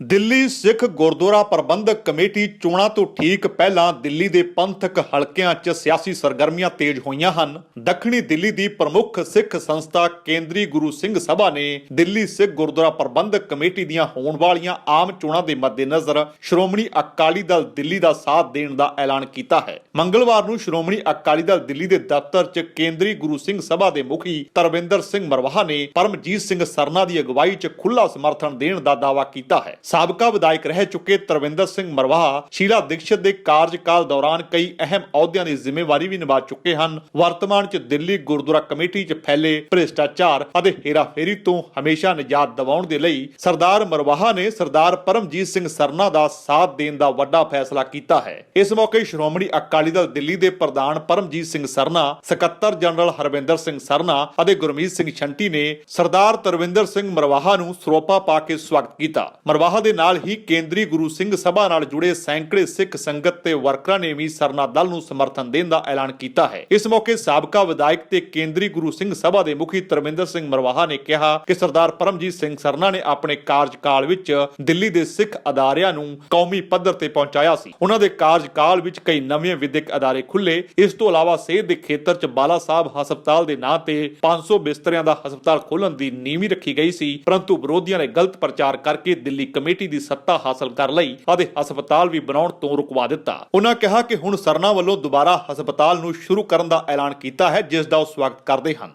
ਦਿੱਲੀ ਸਿੱਖ ਗੁਰਦੁਆਰਾ ਪ੍ਰਬੰਧਕ committee ਚੋਣਾਂ ਤੋਂ ਠੀਕ ਪਹਿਲਾਂ ਦਿੱਲੀ ਦੇ ਪੰਥਕ ਹਲਕਿਆਂ 'ਚ ਸਿਆਸੀ ਸਰਗਰਮੀਆਂ ਤੇਜ਼ ਹੋਈਆਂ ਹਨ। ਦੱਖਣੀ ਦਿੱਲੀ ਦੀ ਪ੍ਰਮੁੱਖ ਸਿੱਖ ਸੰਸਥਾ ਕੇਂਦਰੀ ਗੁਰੂ ਸਿੰਘ ਸਭਾ ਨੇ ਦਿੱਲੀ ਸਿੱਖ ਗੁਰਦੁਆਰਾ ਪ੍ਰਬੰਧਕ ਕਮੇਟੀ ਦੀਆਂ ਹੋਣ ਵਾਲੀਆਂ ਆਮ ਚੋਣਾਂ ਦੇ ਮੱਦੇਨਜ਼ਰ ਸ਼੍ਰੋਮਣੀ ਅਕਾਲੀ ਦਲ ਦਿੱਲੀ ਦਾ ਸਾਥ ਦੇਣ ਦਾ ਐਲਾਨ ਕੀਤਾ ਹੈ। ਮੰਗਲਵਾਰ ਨੂੰ ਸ਼੍ਰੋਮਣੀ ਅਕਾਲੀ ਦਲ ਦਿੱਲੀ ਦੇ ਦਫ਼ਤਰ 'ਚ ਕੇਂਦਰੀ ਗੁਰੂ ਸਿੰਘ ਸਭਾ ਦੇ ਮੁਖੀ ਤਰਵਿੰਦਰ ਸਿੰਘ ਮਰਵਾਹਾ ਨੇ ਪਰਮਜੀਤ ਸਿੰਘ ਸਰਨਾ ਦੀ ਅਗਵਾਈ 'ਚ ਖੁੱਲ੍ਹਾ ਸਮਰਥਨ ਦੇਣ ਦਾ ਦਾਅਵਾ ਕੀਤਾ ਹੈ। ਸਾਬਕਾ ਵਿਧਾਇਕ ਰਹਿ ਚੁੱਕੇ ਤਰਵਿੰਦਰ ਸਿੰਘ ਮਰਵਾਹਾ ਸ਼ੀਲਾ ਦੀਕਸ਼ਤ ਦੇ ਕਾਰਜਕਾਲ ਦੌਰਾਨ ਕਈ ਅਹਿਮ ਅਹੁਦਿਆਂ ਦੀ ਜ਼ਿੰਮੇਵਾਰੀ ਵੀ ਨਿਭਾ ਚੁੱਕੇ ਹਨ। ਵਰਤਮਾਨ 'ਚ ਦਿੱਲੀ ਗੁਰਦੁਆਰਾ ਕਮੇਟੀ 'ਚ ਫੈਲੇ ਭ੍ਰਿਸ਼ਟਾਚਾਰ ਅਤੇ ਹੇਰਾਫੇਰੀ ਤੋਂ ਹਮੇਸ਼ਾ ਨਿਜਾਤ ਦਿਵਾਉਣ ਦੇ ਲਈ ਸਰਦਾਰ ਮਰਵਾਹਾ ਨੇ ਸਰਦਾਰ ਪਰਮਜੀਤ ਸਿੰਘ ਸਰਨਾ ਦਾ ਸਾਥ ਦੇਣ ਦਾ ਵੱਡਾ ਫੈਸਲਾ ਕੀਤਾ ਹੈ। ਇਸ ਮੌਕੇ ਸ਼੍ਰੋਮਣੀ ਅਕਾਲੀ ਦਲ ਦਿੱਲੀ ਦੇ ਪ੍ਰਧਾਨ ਪਰਮਜੀਤ ਸਿੰਘ ਸਰਨਾ, ਸਕੱਤਰ ਜਨਰਲ ਹਰਵਿੰਦਰ ਸਿੰਘ ਸਰਨਾ ਅਤੇ ਗੁਰਮੀਤ ਸਿੰਘ ਛੰਟੀ ਨੇ ਸਰਦਾਰ ਤਰਵਿੰਦਰ ਸਿੰਘ ਮਰਵਾਹਾ ਨੂੰ ਸਰੋਪਾ ਪਾ ਕੇ ਸਵਾਗਤ ਕੀਤਾ। ਮਰਵਾਹਾ ਦੇ ਨਾਲ ਹੀ ਕੇਂਦਰੀ ਗੁਰੂ ਸਿੰਘ ਸਭਾ ਨਾਲ ਜੁੜੇ ਸੈਂਕੜੇ ਸਿੱਖ ਸੰਗਤ ਤੇ ਵਰਕਰਾਂ ਨੇ ਵੀ ਸਰਨਾ ਦਲ ਨੂੰ ਸਮਰਥਨ ਦੇਣ ਦਾ ਐਲਾਨ ਕੀਤਾ ਹੈ। ਇਸ ਮੌਕੇ ਸਾਬਕਾ ਵਿਧਾਇਕ ਤੇ ਕੇਂਦਰੀ ਗੁਰੂ ਸਿੰਘ ਸਭਾ ਦੇ ਮੁਖੀ ਤਰਵਿੰਦਰ ਸਿੰਘ ਮਰਵਾਹਾ ਨੇ ਕਿਹਾ ਕਿ ਸਰਦਾਰ ਪਰਮਜੀਤ ਸਿੰਘ ਸਰਨਾ ਨੇ ਆਪਣੇ ਕਾਰਜਕਾਲ ਵਿੱਚ ਦਿੱਲੀ ਦੇ ਸਿੱਖ ਅਦਾਰਿਆਂ ਨੂੰ ਕੌਮੀ ਪੱਧਰ ਤੇ ਪਹੁੰਚਾਇਆ ਸੀ। ਉਹਨਾਂ ਦੇ ਕਾਰਜਕਾਲ ਵਿੱਚ ਕਈ ਨਵੇਂ ਵਿਦਿਅਕ ਅਦਾਰੇ ਖੁੱਲੇ। ਇਸ ਤੋਂ ਇਲਾਵਾ ਸਿਹਤ ਦੇ ਖੇਤਰ 'ਚ ਬਾਲਾ ਸਾਹਿਬ ਹਸਪਤਾਲ ਦੇ ਨਾਂ ਤੇ 500 ਬਿਸਤਰਿਆਂ ਦਾ ਹਸਪਤਾਲ ਖੋਲ੍ਹਣ ਦੀ ਨੀਂਹ ਵੀ ਰੱਖੀ ਗਈ ਸੀ, ਪਰੰਤੂ ਵਿਰੋਧੀਆਂ ਨੇ ਗਲਤ ਪ੍ਰਚਾਰ ਕਰਕੇ ਦਿੱਲੀ ਕਮੇਟੀ ਦੀ ਸੱਤਾ ਹਾਸਲ ਕਰ ਲਈ ਅਤੇ ਹਸਪਤਾਲ ਵੀ ਬਣਾਉਣ ਤੋਂ ਰੁਕਵਾ ਦਿੱਤਾ। ਉਹਨਾਂ ਕਿਹਾ ਕਿ ਹੁਣ ਸਰਨਾ ਵੱਲੋਂ ਦੁਬਾਰਾ ਹਸਪਤਾਲ ਨੂੰ ਸ਼ੁਰੂ ਕਰਨ ਦਾ ਐਲਾਨ ਕੀਤਾ ਹੈ, ਜਿਸ ਦਾ ਉਹ ਸਵਾਗਤ ਕਰਦੇ ਹਨ।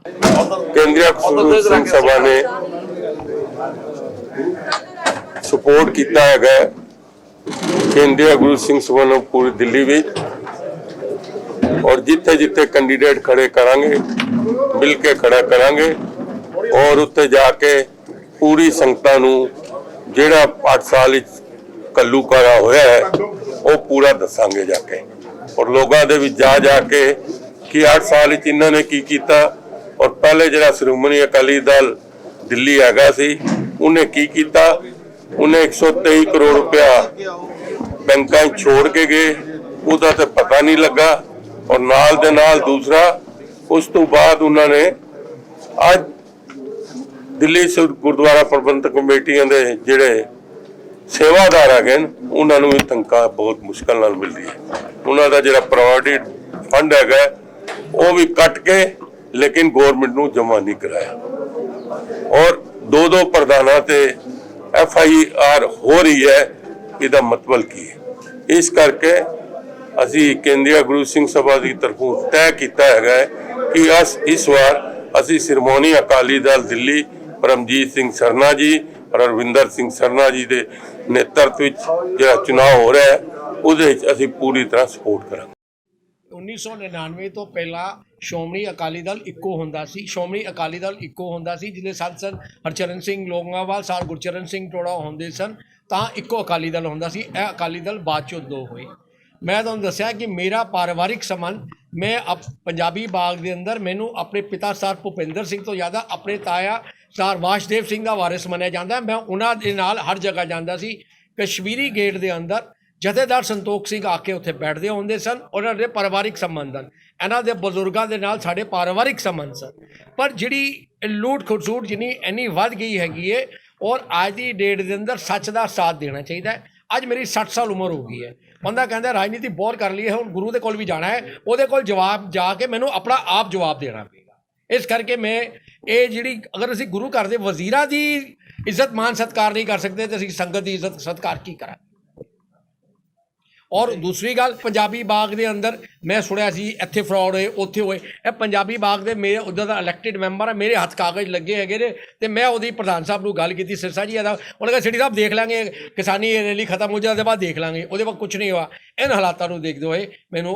ਕੇਂਦਰੀ ਗੁਰੂ ਸਿੰਘ ਸਭਾ ਨੇ ਸਪੋਰਟ ਕੀਤਾ ਹੈਗਾ ਕੇਂਦਰੀ ਗੁਰੂ ਸਿੰਘ ਸਭਾ ਨੂੰ ਪੂਰੀ ਦਿੱਲੀ ਵਿੱਚ, ਔਰ ਜਿੱਥੇ ਜਿੱਥੇ ਕੈਂਡੀਡੇਟ ਖੜੇ ਕਰਾਂਗੇ ਮਿਲ ਕੇ ਖੜਾ ਕਰਾਂਗੇ ਔਰ ਉੱਤੇ ਜਾ ਕੇ ਪੂਰੀ ਸੰਗਤਾਂ ਨੂੰ ਜਿਹੜਾ 8 ਸਾਲ ਵਿੱਚ ਕੱਲੂਕਾਰਾ ਹੋਇਆ ਹੈ ਉਹ ਪੂਰਾ ਦੱਸਾਂਗੇ ਜਾ ਕੇ, ਔਰ ਲੋਕਾਂ ਦੇ ਵਿੱਚ ਜਾ ਕੇ ਕਿ 8 ਸਾਲ ਵਿੱਚ ਇਹਨਾਂ ਨੇ ਕੀ ਕੀਤਾ ਔਰ ਪਹਿਲੇ ਜਿਹੜਾ ਸ਼੍ਰੋਮਣੀ ਅਕਾਲੀ ਦਲ ਦਿੱਲੀ ਹੈਗਾ ਸੀ ਉਹਨੇ ਕੀ ਕੀਤਾ। ਉਹਨੇ 123 ਕਰੋੜ ਰੁਪਇਆ ਬੈਂਕਾਂ ਛੋੜ ਕੇ ਗਏ, ਉਹਦਾ ਤੇ ਪਤਾ ਨਹੀਂ ਲੱਗਾ। ਔਰ ਨਾਲ ਦੇ ਨਾਲ ਦੂਸਰਾ ਉਸ ਤੋਂ ਬਾਅਦ ਉਹਨਾਂ ਨੇ ਅੱਜ ਦਿੱਲੀ ਗੁਰਦੁਆਰਾ ਪ੍ਰਬੰਧਕ ਕਮੇਟੀਆਂ ਦੇ ਜਿਹੜੇ ਸੇਵਾਦਾਰ ਹੈਗੇ ਉਹਨਾਂ ਨੂੰ ਵੀ ਤਨਖਾਹ ਬਹੁਤ ਮੁਸ਼ਕਲ ਨਾਲ ਮਿਲਦੀ ਹੈ। ਉਹਨਾਂ ਦਾ ਜਿਹੜਾ ਪ੍ਰੋਵਾਈਡਡ ਫੰਡ ਹੈਗਾ ਉਹ ਵੀ ਕੱਟ ਕੇ ਲੇਕਿਨ ਗਵਰਨਮੈਂਟ ਨੂੰ ਜਮ੍ਹਾਂ ਨਹੀਂ ਕਰਾਇਆ, ਔਰ ਦੋ ਪ੍ਰਧਾਨਾਂ ਤੇ FIR ਹੋ ਰਹੀ ਹੈ। ਇਹਦਾ ਮਤਲਬ ਕੀ ਹੈ? ਇਸ ਕਰਕੇ ਅਸੀਂ ਕੇਂਦਰੀ ਗੁਰੂ ਸਿੰਘ ਸਭਾ ਦੀ ਤਰਫੋਂ ਤੈਅ ਕੀਤਾ ਹੈਗਾ ਕਿ ਇਸ ਵਾਰ ਅਸੀਂ ਸ਼੍ਰੋਮਣੀ ਅਕਾਲੀ ਦਲ ਦਿੱਲੀ ਪਰਮਜੀਤ ਸਿੰਘ ਸਰਨਾ ਜੀ ਔਰ ਹਰਵਿੰਦਰ ਸਿੰਘ ਸਰਨਾ ਜੀ ਦੇ ਨੇਤਰਤਵ ਵਿੱਚ ਜਿਹੜਾ ਚੁਣਾਵ ਹੋ ਰਿਹਾ ਹੈ ਉਹਦੇ ਵਿੱਚ ਅਸੀਂ ਪੂਰੀ ਤਰ੍ਹਾਂ ਸਪੋਰਟ ਕਰਾਂਗੇ। 1999 ਤੋਂ ਪਹਿਲਾਂ ਸ਼੍ਰੋਮਣੀ ਅਕਾਲੀ ਦਲ ਇੱਕੋ ਹੁੰਦਾ ਸੀ। ਸ਼੍ਰੋਮਣੀ ਅਕਾਲੀ ਦਲ ਇੱਕੋ ਹੁੰਦਾ ਸੀ ਜਿਹਦੇ ਸੰਤ ਹਰਚਰਨ ਸਿੰਘ ਲੋਂਗੋਵਾਲ, ਸਰ ਗੁਰਚਰਨ ਸਿੰਘ ਟੋੜਾ ਹੁੰਦੇ ਸਨ, ਤਾਂ ਇੱਕੋ ਅਕਾਲੀ ਦਲ ਹੁੰਦਾ ਸੀ। ਇਹ ਅਕਾਲੀ ਦਲ ਬਾਅਦ 'ਚੋਂ ਦੋ ਹੋਏ। ਮੈਂ ਤੁਹਾਨੂੰ ਦੱਸਿਆ ਕਿ ਮੇਰਾ ਪਰਿਵਾਰਿਕ ਸੰਬੰਧ, ਮੈਂ ਪੰਜਾਬੀ ਬਾਗ ਦੇ ਅੰਦਰ ਮੈਨੂੰ ਆਪਣੇ ਪਿਤਾ ਸਰ ਭੁਪਿੰਦਰ ਸਿੰਘ ਤੋਂ ਜ਼ਿਆਦਾ ਆਪਣੇ ਤਾਇਆ ਸਰ ਵਾਸ਼ਦੇਵ ਸਿੰਘ ਦਾ ਵਾਰਿਸ ਮੰਨਿਆ ਜਾਂਦਾ। ਮੈਂ ਉਹਨਾਂ ਦੇ ਨਾਲ ਹਰ ਜਗ੍ਹਾ ਜਾਂਦਾ ਸੀ। ਕਸ਼ਮੀਰੀ ਗੇਟ ਦੇ ਅੰਦਰ ਜਥੇਦਾਰ ਸੰਤੋਖ ਸਿੰਘ ਆ ਕੇ ਉੱਥੇ ਬੈਠਦੇ ਹੁੰਦੇ ਸਨ। ਉਹਨਾਂ ਦੇ ਪਰਿਵਾਰਿਕ ਸੰਬੰਧ ਹਨ, ਇਹਨਾਂ ਦੇ ਬਜ਼ੁਰਗਾਂ ਦੇ ਨਾਲ ਸਾਡੇ ਪਰਿਵਾਰਿਕ ਸੰਬੰਧ ਸਨ। ਪਰ ਜਿਹੜੀ ਲੂਟ ਖਸੂਟ ਜਿੰਨੀ ਇੰਨੀ ਵੱਧ ਗਈ ਹੈਗੀ ਹੈ, ਔਰ ਅੱਜ ਦੀ ਡੇਟ ਦੇ ਅੰਦਰ ਸੱਚ ਦਾ ਸਾਥ ਦੇਣਾ ਚਾਹੀਦਾ ਹੈ। ਅੱਜ ਮੇਰੀ 60 ਸਾਲ ਉਮਰ ਹੋ ਗਈ ਹੈ। ਬੰਦਾ ਕਹਿੰਦਾ ਰਾਜਨੀਤੀ ਬਹੁਤ ਕਰ ਲਈ ਹੈ, ਹੁਣ ਗੁਰੂ ਦੇ ਕੋਲ ਵੀ ਜਾਣਾ ਹੈ, ਉਹਦੇ ਕੋਲ ਜਵਾਬ ਜਾ ਕੇ ਮੈਨੂੰ ਆਪਣਾ ਆਪ ਜਵਾਬ ਦੇਣਾ ਪਏਗਾ। ਇਸ ਕਰਕੇ ਮੈਂ ਇਹ ਜਿਹੜੀ ਅਗਰ ਅਸੀਂ ਗੁਰੂ ਘਰ ਦੇ ਵਜ਼ੀਰਾਂ ਦੀ ਇੱਜ਼ਤ ਮਾਨ ਸਤਿਕਾਰ ਨਹੀਂ ਕਰ ਸਕਦੇ ਤਾਂ ਅਸੀਂ ਸੰਗਤ ਦੀ ਇੱਜ਼ਤ ਸਤਿਕਾਰ ਕੀ ਕਰਾਂਗੇ। ਔਰ ਦੂਸਰੀ ਗੱਲ, ਪੰਜਾਬੀ ਬਾਗ ਦੇ ਅੰਦਰ ਮੈਂ ਸੁਣਿਆ ਸੀ ਇੱਥੇ ਫਰਾਡ ਹੋਏ ਉੱਥੇ ਹੋਏ। ਇਹ ਪੰਜਾਬੀ ਬਾਗ ਦੇ ਮੇਰੇ ਉੱਧਰ ਦਾ ਇਲੈਕਟਿਡ ਮੈਂਬਰ ਹੈ, ਮੇਰੇ ਹੱਥ ਕਾਗਜ਼ ਲੱਗੇ ਹੈਗੇ ਨੇ, ਅਤੇ ਮੈਂ ਉਹਦੀ ਪ੍ਰਧਾਨ ਸਾਹਿਬ ਨੂੰ ਗੱਲ ਕੀਤੀ ਸਿਰਸਾ ਜੀ ਇਹਦਾ। ਉਹਨੇ ਕਿਹਾ ਸਿਟੀ ਸਾਹਿਬ ਦੇਖ ਲਾਂਗੇ, ਕਿਸਾਨੀ ਰੈਲੀ ਖਤਮ ਹੋ ਜਾਣ ਦੇ ਬਾਅਦ ਦੇਖ ਲਾਂਗੇ, ਉਹਦੇ ਬਾਅਦ ਕੁਛ ਨਹੀਂ ਹੋਇਆ। ਇਹਨਾਂ ਹਾਲਾਤਾਂ ਨੂੰ ਦੇਖਦੇ ਹੋਏ ਮੈਨੂੰ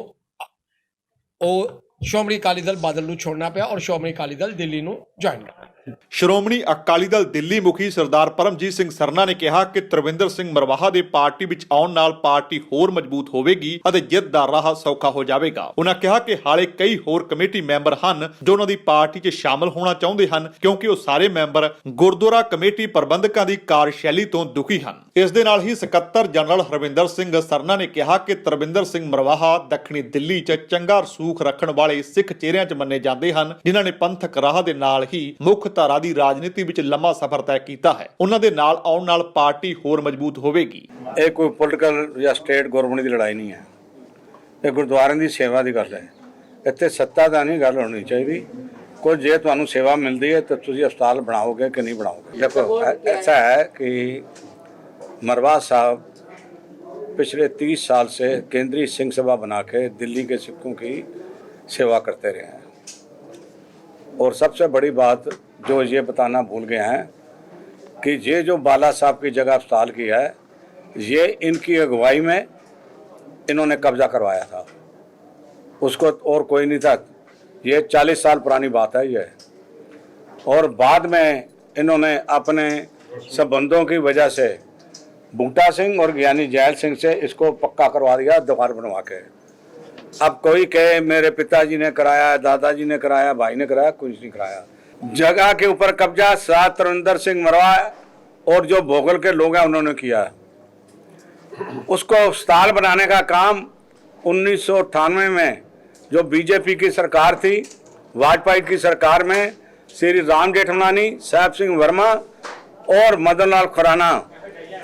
ਉਹ ਸ਼੍ਰੋਮਣੀ ਅਕਾਲੀ ਦਲ ਬਾਦਲ ਨੂੰ ਛੋੜਨਾ ਪਿਆ ਔਰ ਸ਼੍ਰੋਮਣੀ ਅਕਾਲੀ ਦਲ ਦਿੱਲੀ ਨੂੰ ਜੁਆਇਨ ਕਰਨਾ। ਸ਼੍ਰੋਮਣੀ ਅਕਾਲੀ ਦਲ ਦਿੱਲੀ ਮੁਖੀ ਸਰਦਾਰ ਪਰਮਜੀਤ ਸਿੰਘ ਸਰਨਾ ਨੇ ਕਿਹਾ ਕਿ ਤਰਵਿੰਦਰ ਸਿੰਘ ਮਰਵਾਹਾ ਦੇ ਪਾਰਟੀ ਵਿੱਚ ਆਉਣ ਨਾਲ ਪਾਰਟੀ ਹੋਰ ਮਜ਼ਬੂਤ ਹੋਵੇਗੀ ਅਤੇ ਜਿੱਤ ਦਾ ਰਾਹ ਸੌਖਾ ਹੋ ਜਾਵੇਗਾ। ਉਹਨਾਂ ਕਿਹਾ ਕਿ ਹਾਲੇ ਕਈ ਹੋਰ ਕਮੇਟੀ ਮੈਂਬਰ ਹਨ ਜੋ ਉਹਨਾਂ ਦੀ ਪਾਰਟੀ 'ਚ ਸ਼ਾਮਲ ਹੋਣਾ ਚਾਹੁੰਦੇ ਹਨ, ਕਿਉਂਕਿ ਉਹ ਸਾਰੇ ਮੈਂਬਰ ਗੁਰਦੁਆਰਾ ਕਮੇਟੀ ਪ੍ਰਬੰਧਕਾਂ ਦੀ ਕਾਰਜਸ਼ੈਲੀ ਤੋਂ ਦੁਖੀ ਹਨ। ਇਸ ਦੇ ਨਾਲ ਹੀ ਸਕੱਤਰ ਜਨਰਲ ਹਰਵਿੰਦਰ ਸਿੰਘ ਸਰਨਾ ਨੇ ਕਿਹਾ ਕਿ ਤਰਵਿੰਦਰ ਸਿੰਘ ਮਰਵਾਹਾ ਦੱਖਣੀ ਦਿੱਲੀ 'ਚ ਚੰਗਾ ਰਸੂਖ ਰੱਖਣ ਵਾਲੇ ਸਿੱਖ ਚਿਹਰਿਆਂ 'ਚ ਮੰਨੇ ਜਾਂਦੇ ਹਨ, ਜਿਨ੍ਹਾਂ ਨੇ ਪੰਥਕ ਰਾਹ ਦੇ ਨਾਲ ਹੀ ਮੁੱਖ ਧਾਰਾ ਦੀ ਰਾਜਨੀਤੀ ਵਿੱਚ ਲੰਮਾ ਸਫ਼ਰ ਤੈਅ ਕੀਤਾ ਹੈ। ਉਹਨਾਂ ਦੇ ਨਾਲ ਆਉਣ ਨਾਲ ਪਾਰਟੀ ਹੋਰ ਮਜ਼ਬੂਤ ਹੋਵੇਗੀ। ਇਹ ਕੋਈ ਪੋਲੀਟੀਕਲ ਜਾਂ ਸਟੇਟ ਗਵਰਨਮੈਂਟ ਦੀ ਲੜਾਈ ਨਹੀਂ ਹੈ, ਇਹ ਗੁਰਦੁਆਰਿਆਂ ਦੀ ਸੇਵਾ ਦੀ ਗੱਲ ਹੈ। ਇੱਥੇ ਸੱਤਾ ਦਾ ਨਹੀਂ ਗੱਲ ਹੋਣੀ ਚਾਹੀਦੀ। ਕੋਈ ਜੇ ਤੁਹਾਨੂੰ ਸੇਵਾ ਮਿਲਦੀ है तो तुम अस्पताल बनाओगे कि नहीं बनाओगे। देखो ऐसा है कि मरवा साहब पिछले 30 साल से केंद्रीय सिंह सभा बना के दिल्ली के सिखों की सेवा करते रहे हैं। और सबसे बड़ी बात जो ये बताना भूल गए हैं कि ये जो बाला साहब की जगह अस्पताल की है, ये इनकी अगुवाई में इन्होंने कब्जा करवाया था, उसको और कोई नहीं था। ये 40 साल पुरानी बात है ये। और बाद में इन्होंने अपने संबंधों की वजह से बूटा सिंह और ज्ञानी जैल सिंह से इसको पक्का करवा दिया दोबारा बनवा के। अब कोई कहे मेरे पिताजी ने कराया, दादाजी ने कराया, भाई ने कराया, कुछ नहीं कराया। जगह के ऊपर कब्जा साथ तरविंदर सिंह मरवा और जो भोगल के लोग हैं उन्होंने किया। उसको अस्पताल बनाने का काम 1998 में जो बीजेपी की सरकार थी, वाजपेयी की सरकार में श्री राम जेठमलानी, साहब सिंह वर्मा और मदन लाल खुराना,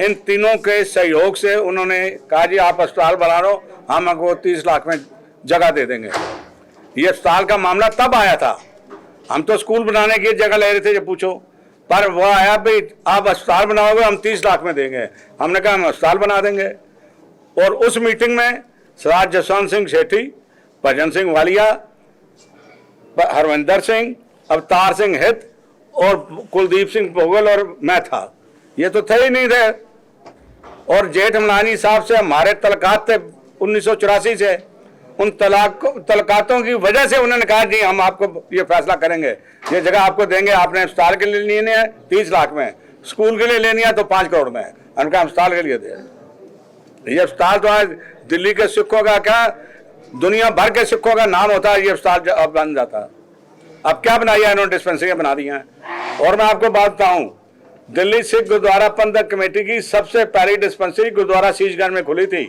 इन तीनों के सहयोग से उन्होंने कहा जी आप अस्पताल बना लो, हम आपको 30 लाख में जगह दे देंगे। ये अस्पताल का मामला तब आया था, हम तो स्कूल बनाने की जगह ले रहे थे, जो पूछो, पर वो आया भाई आप अस्पताल बनाओगे हम 30 लाख में देंगे। हमने कहा हम अस्पताल बना देंगे। और उस मीटिंग में सरदार जसवंत सिंह सेठी, भजन सिंह वालिया, हरविंदर सिंह, अवतार सिंह हित और कुलदीप सिंह भोगल और मैं था, ये तो थे ही नहीं थे। और जेठमलानी साहब से हमारे तलकात थे 1984 से। उन तलकातों की वजह से उन्होंने कहा जी हम आपको ये फैसला करेंगे, ये जगह आपको देंगे, आपने अस्पताल के लिए लेनी है 30 लाख में, स्कूल के लिए लेनी है तो 5 करोड़ में, उनका अस्पताल के लिए दे। ये अस्पताल तो आज दिल्ली के सिखों का क्या, दुनिया भर के सिखों का नाम होता है, ये अस्पताल बन जाता। अब क्या बनाया इन्होंने, डिस्पेंसरियां बना दी हैं। और मैं आपको बात बताऊं, दिल्ली सिख गुरुद्वारा प्रबंधक कमेटी की सबसे पहली डिस्पेंसरी गुरुद्वारा शीशगंज में खुली थी।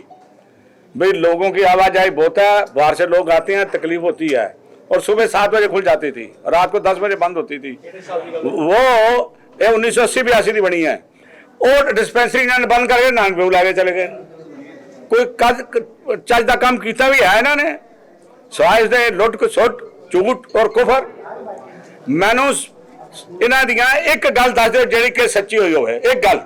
भाई लोगों की आवाजाही बहुत है, बाहर से लोग आते हैं, तकलीफ होती है, और सुबह 7 बजे खुल जाती थी, रात को 10 बजे बंद होती थी। वो 1980-82 की बनी है। और डिस्पेंसरी इन्होंने बंद करके नानक बेऊ लाके चले गए। कोई चज का काम किया भी है इन्होंने, सवाए दे लुट सुट झूठ और कुफर। मैनू इन्हों दियां एक गल दस दो जी कि सच्ची हुई हो। एक गल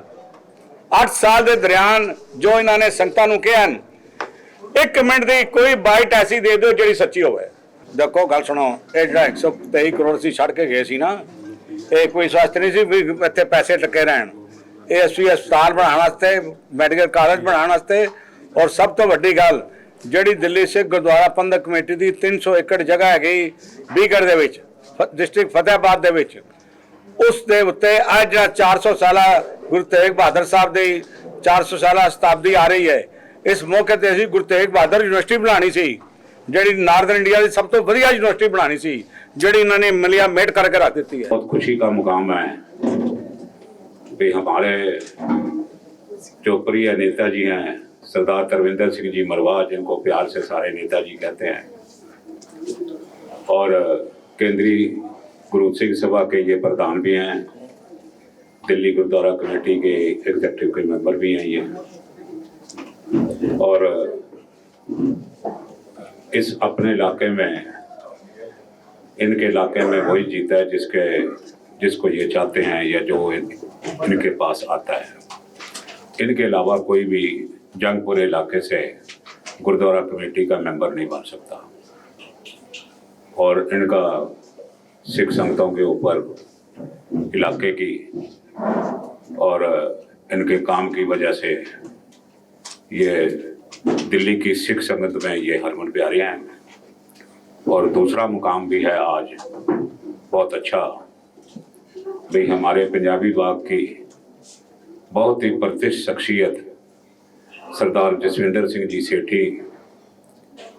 8 साल के दरमियान जो इन्होंने संगतां नूं कहा, 1 मिनट की कोई बाइट ऐसी दे दो जी सच्ची हो। देखो गल सुनो, ये जो 123 करोड़ से छड़ के गए सी ना, ये कोई स्वास्थ्य नहीं सी भी इत्थे पैसे टके रहन। ये असली अस्पताल बनाने वास्ते, मैडिकल कॉलेज बनाने वास्ते। और सब तो वड्डी गल जिहड़ी दिल्ली सिख गुरुद्वारा प्रबंधक कमेटी की 300 एकड़ जगह हैगी बीगढ़ दे विच, डिस्ट्रिक्ट फतेहाबाद दे विच, उस दे उत्ते अज 400 साल गुरु तेग बहादुर साहब की 400 साल शताब्दी आ रही है। इस मौके पर असीं गुरु तेग बहादुर यूनिवर्सिटी बनानी सी, जिहड़ी नार्दन इंडिया की सब तो वधिया यूनिवर्सिटी बनानी सी, जिहड़ी इन्होंने मिलिया मेट करके रख दी है। बहुत खुशी का मुकाम है कि हमारे जो प्रिय नेताजी हैं सरदार तरविंदर सिंह जी मरवा, जिनको प्यार से सारे नेताजी कहते हैं, और केंद्रीय गुरु सिंह सभा के ये प्रधान भी हैं, दिल्ली गुरुद्वारा कमेटी के एग्जीक्यूटिव के मेंबर भी हैं ये। और इस अपने इलाके में, इनके इलाके में वही जीता है जिसको ये चाहते हैं या जो इनके पास आता है। इनके अलावा कोई भी जंगपुर इलाके से गुरुद्वारा कमेटी का मेंबर नहीं बन सकता। और इनका सिख संगतों के ऊपर इलाके की और इनके काम की वजह से ये दिल्ली की सिख संगत में ये हरमन प्यारे हैं। और दूसरा मुकाम भी है आज बहुत अच्छा, भाई हमारे पंजाबी बाग की बहुत ही प्रतिष्ठित शख्सियत सरदार जसविंदर सिंह जी सेठी,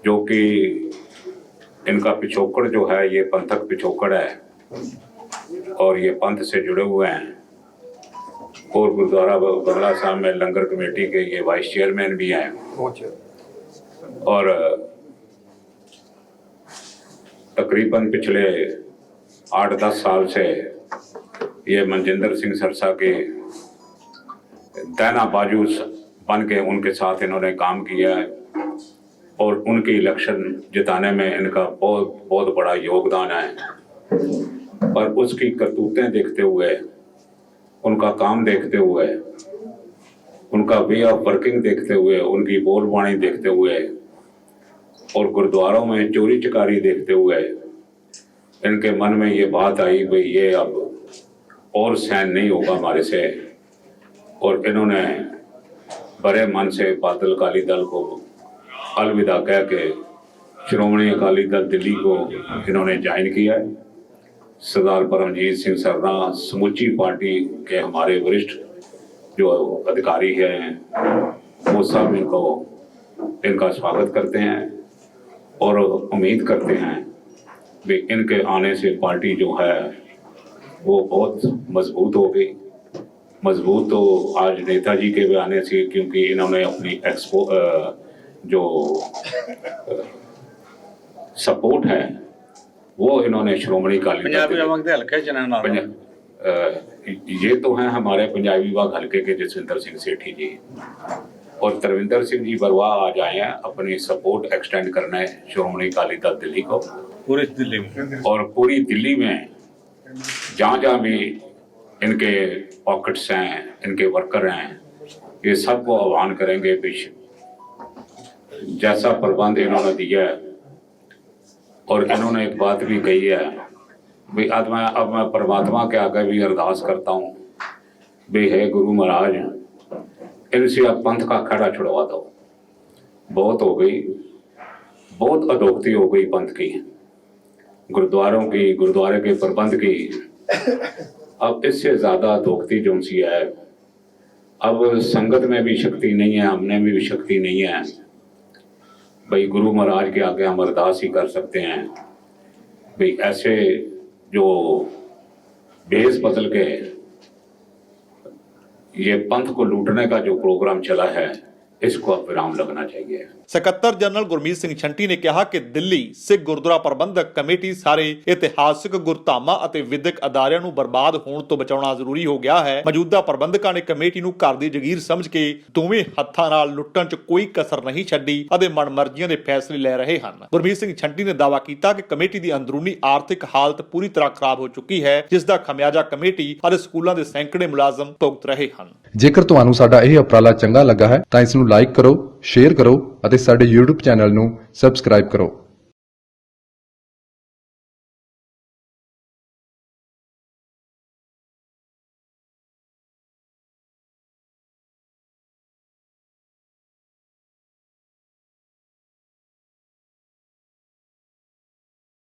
जो कि इनका पिछोकड़ जो है ये पंथक पिछोकड़ है और ये पंथ से जुड़े हुए हैं। और गुरुद्वारा बंगला साहब में लंगर कमेटी के ये वाइस चेयरमैन भी हैं। और तकरीबन पिछले 8-10 साल से ये मनजिंदर सिंह सरसा के दाना बाजू बन के उनके साथ इन्होंने काम किया है और उनके इलेक्शन जिताने में इनका बहुत बहुत बड़ा योगदान है। पर उसकी करतूतें देखते हुए, उनका काम देखते हुए, उनका वे ऑफ वर्किंग देखते हुए, उनकी बोलबाणी देखते हुए और गुरुद्वारों में चोरी चकारी देखते हुए इनके मन में ये बात आई भाई ये अब और सहन नहीं होगा हमारे से, और इन्होंने बड़े मन से बादल अकाली दल को अलविदा कह के श्रोमणी अकाली दल दिल्ली को इन्होंने ज्वाइन किया है। सरदार परमजीत सिंह सरना, समूची पार्टी के हमारे वरिष्ठ जो अधिकारी हैं वो सब इनका स्वागत करते हैं और उम्मीद करते हैं कि इनके आने से पार्टी जो है वो बहुत मजबूत हो गई। मजबूत तो आज नेताजी के भी आने से, क्योंकि इन्होंने अपनी जो सपोर्ट है वो इन्होंने श्रोमणी अकाली दल ये तो हैं हमारे पंजाबी बाग हल्के के जसविंदर सिंह सेठी जी, और तरविंदर सिंह जी बरवा आज आए हैं अपनी सपोर्ट एक्सटेंड करने श्रोमणी अकाली दल दिल्ली को, पूरी दिल्ली में और पूरी दिल्ली में जहाँ जहाँ भी इनके पॉकेट्स हैं, इनके वर्कर हैं, ये सबको आह्वान करेंगे कि जैसा प्रबंध इन्होंने दिया है। और इन्होंने एक बात भी कही है भाई अब मैं परमात्मा के आगे भी अरदास करता हूँ भाई हे गुरु महाराज इनसे अब पंथ का खड़ा छुड़वा दो, बहुत हो गई, बहुत अधोगति हो गई पंथ की, गुरुद्वारों की, गुरुद्वारे के प्रबंध की। अब इससे ज़्यादा अधोगति जो सी है, अब संगत में भी शक्ति नहीं है, हमने में भी शक्ति नहीं है भाई गुरु महाराज के आगे हम अरदास ही कर सकते हैं भाई ऐसे जो बेस बदल के ये पंथ को लूटने का जो प्रोग्राम चला है इसको अब विराम लगना चाहिए। ਸਕੱਤਰ ਜਨਰਲ ਗੁਰਮੀਤ ਸਿੰਘ ਛੰਟੀ ਨੇ ਕਿਹਾ ਕਿ ਦਿੱਲੀ ਸਿੱਖ ਗੁਰਦੁਆਰਾ ਪ੍ਰਬੰਧਕ ਕਮੇਟੀ ਸਾਰੇ ਇਤਿਹਾਸਕ ਗੁਰਧਾਮਾਂ ਅਤੇ ਵਿਦਿਅਕ ਅਦਾਰਿਆਂ ਨੂੰ ਬਰਬਾਦ ਹੋਣ ਤੋਂ ਬਚਾਉਣਾ ਜ਼ਰੂਰੀ ਹੋ ਗਿਆ ਹੈ। ਮੌਜੂਦਾ ਪ੍ਰਬੰਧਕਾਂ ਨੇ ਕਮੇਟੀ ਨੂੰ ਘਰ ਦੀ ਜਗੀਰ ਸਮਝ ਕੇ ਦੋਵੇਂ ਹੱਥਾਂ ਨਾਲ ਲੁੱਟਣ 'ਚ ਕੋਈ ਕਸਰ ਨਹੀਂ ਛੱਡੀ ਅਤੇ ਮਨਮਰਜ਼ੀਆਂ ਦੇ ਫੈਸਲੇ ਲੈ ਰਹੇ ਹਨ। ਗੁਰਮੀਤ ਸਿੰਘ ਛੰਟੀ ਨੇ ਦਾਅਵਾ ਕੀਤਾ ਕਿ ਕਮੇਟੀ ਦੀ ਅੰਦਰੂਨੀ ਆਰਥਿਕ ਹਾਲਤ ਪੂਰੀ ਤਰ੍ਹਾਂ ਖਰਾਬ ਹੋ ਚੁੱਕੀ ਹੈ, ਜਿਸ ਦਾ ਖਮਿਆਜਾ ਕਮੇਟੀ ਅਤੇ ਸਕੂਲਾਂ ਦੇ ਸੈਂਕੜੇ ਮੁਲਾਜ਼ਮ ਭੁਗਤ ਰਹੇ ਹਨ। ਜੇਕਰ ਤੁਹਾਨੂੰ ਸਾਡਾ ਇਹ ਉਪਰਾਲਾ ਚੰਗਾ ਲੱਗਾ ਹੈ ਤਾਂ ਇਸ ਨੂੰ ਲਾਈਕ ਕਰੋ, ਸ਼ੇਅਰ ਕਰੋ ਅਤੇ ਸਾਡੇ YouTube ਚੈਨਲ ਨੂੰ ਸਬਸਕ੍ਰਾਈਬ ਕਰੋ।